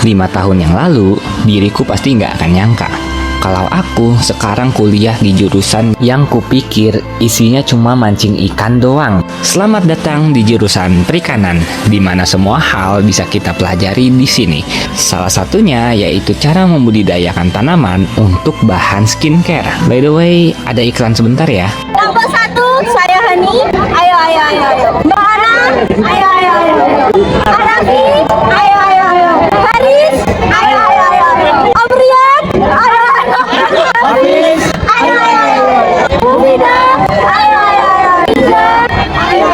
5 tahun yang lalu, diriku pasti nggak akan nyangka kalau aku sekarang kuliah di jurusan yang kupikir isinya cuma mancing ikan doang. Selamat datang di jurusan perikanan, di mana semua hal bisa kita pelajari di sini. Salah satunya yaitu cara membudidayakan tanaman untuk bahan skincare. By the way, ada iklan sebentar ya. Nomor 1, saya Hani. Ayo. Mbak Ana, ayo. Arafi, ayo. Haris, ayo. Om Riyad, ayo. Hafiz, ayo. Mufida, ayo. Iza, ayo.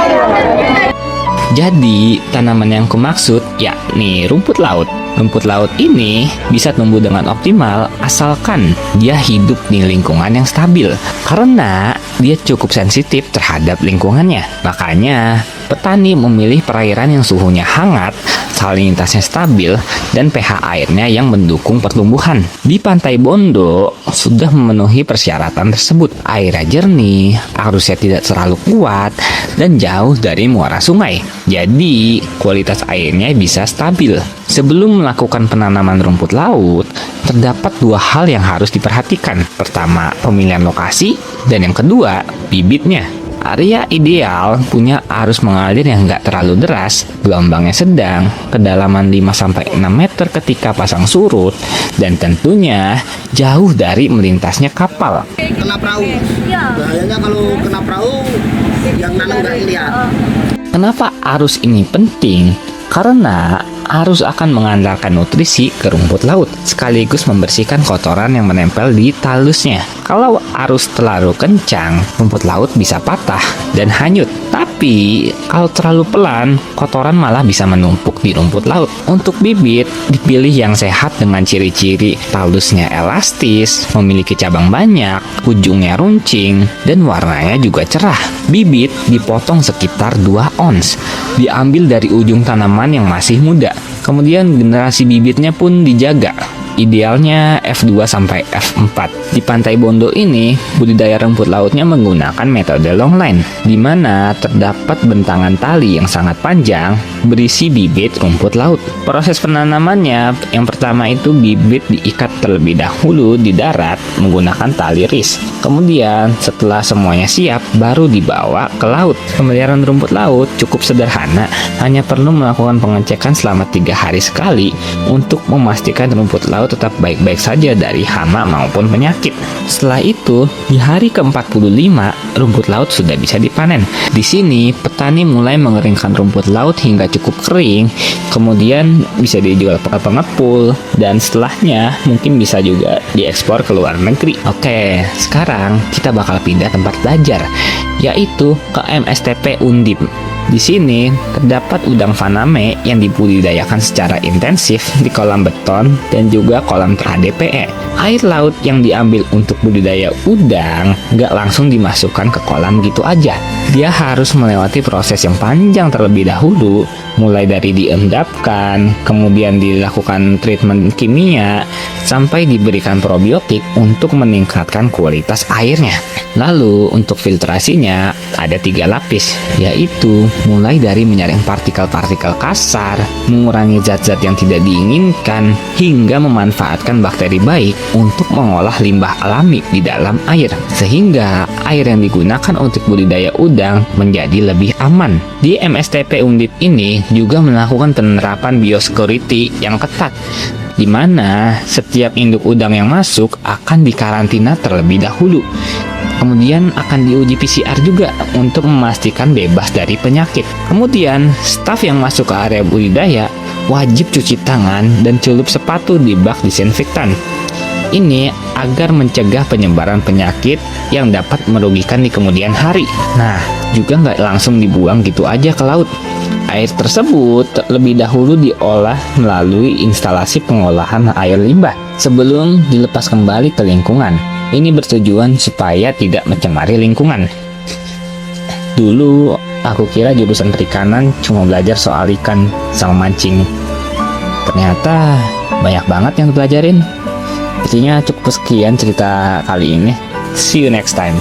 Jadi, tanaman yang kumaksud yakni rumput laut. Rumput laut ini bisa tumbuh dengan optimal asalkan dia hidup di lingkungan yang stabil. Karena dia cukup sensitif terhadap lingkungannya. Makanya, petani memilih perairan yang suhunya hangat, salinitasnya stabil, dan pH airnya yang mendukung pertumbuhan. Di Pantai Bondo sudah memenuhi persyaratan tersebut. Airnya jernih, arusnya tidak terlalu kuat, dan jauh dari muara sungai. Jadi, kualitas airnya bisa stabil. Sebelum melakukan penanaman rumput laut, terdapat 2 hal yang harus diperhatikan. Pertama, pemilihan lokasi, dan yang kedua, bibitnya. Area ideal punya arus mengalir yang nggak terlalu deras, gelombangnya sedang, kedalaman 5-6 meter ketika pasang surut, dan tentunya jauh dari melintasnya kapal. Kena perahu. Bahayanya kalau kena perahu, yang nanam nggak lihat. Kenapa arus ini penting? Karena arus akan mengantarkan nutrisi ke rumput laut, sekaligus membersihkan kotoran yang menempel di talusnya. Kalau arus terlalu kencang, rumput laut bisa patah dan hanyut. Tapi, kalau terlalu pelan, kotoran malah bisa menumpuk di rumput laut. Untuk bibit, dipilih yang sehat dengan ciri-ciri talusnya elastis, memiliki cabang banyak, ujungnya runcing, dan warnanya juga cerah. Bibit dipotong sekitar 2 ons, diambil dari ujung tanaman yang masih muda. Kemudian generasi bibitnya pun dijaga. Idealnya F2 sampai F4. Di Pantai Bondo ini, budidaya rumput lautnya menggunakan metode longline, di mana terdapat bentangan tali yang sangat panjang berisi bibit rumput laut. Proses penanamannya, yang pertama itu bibit diikat terlebih dahulu di darat menggunakan tali ris. Kemudian, setelah semuanya siap, baru dibawa ke laut. Pemeliharaan rumput laut cukup sederhana, hanya perlu melakukan pengecekan selama 3 hari sekali untuk memastikan rumput laut tetap baik-baik saja dari hama maupun penyakit. Setelah itu, di hari ke-45, rumput laut sudah bisa dipanen. Di sini, petani mulai mengeringkan rumput laut hingga cukup kering, kemudian bisa dijual ke pengepul, dan setelahnya mungkin bisa juga diekspor ke luar negeri. Oke, sekarang kita bakal pindah tempat belajar, yaitu ke MSTP Undip. Di sini terdapat udang faname yang dibudidayakan secara intensif di kolam beton dan juga kolam HDPE. Air laut yang diambil untuk budidaya udang nggak langsung dimasukkan ke kolam gitu aja. Dia harus melewati proses yang panjang terlebih dahulu, mulai dari diendapkan, kemudian dilakukan treatment kimia, sampai diberikan probiotik untuk meningkatkan kualitas airnya. Lalu untuk filtrasinya ada 3 lapis, yaitu mulai dari menyaring partikel-partikel kasar, mengurangi zat-zat yang tidak diinginkan, hingga memanfaatkan bakteri baik untuk mengolah limbah alami di dalam air, sehingga air yang digunakan untuk budidaya udang menjadi lebih aman. Di MSTP Undip ini juga melakukan penerapan biosecurity yang ketat, di mana setiap induk udang yang masuk akan dikarantina terlebih dahulu. Kemudian akan diuji PCR juga untuk memastikan bebas dari penyakit. Kemudian, staf yang masuk ke area budidaya wajib cuci tangan dan celup sepatu di bak disinfektan. Ini agar mencegah penyebaran penyakit yang dapat merugikan di kemudian hari. Nah, juga nggak langsung dibuang gitu aja ke laut. Air tersebut terlebih dahulu diolah melalui instalasi pengolahan air limbah sebelum dilepas kembali ke lingkungan. Ini bertujuan supaya tidak mencemari lingkungan. Dulu aku kira jurusan perikanan cuma belajar soal ikan sama mancing. Ternyata banyak banget yang dipelajarin. Intinya cukup sekian cerita kali ini. See you next time.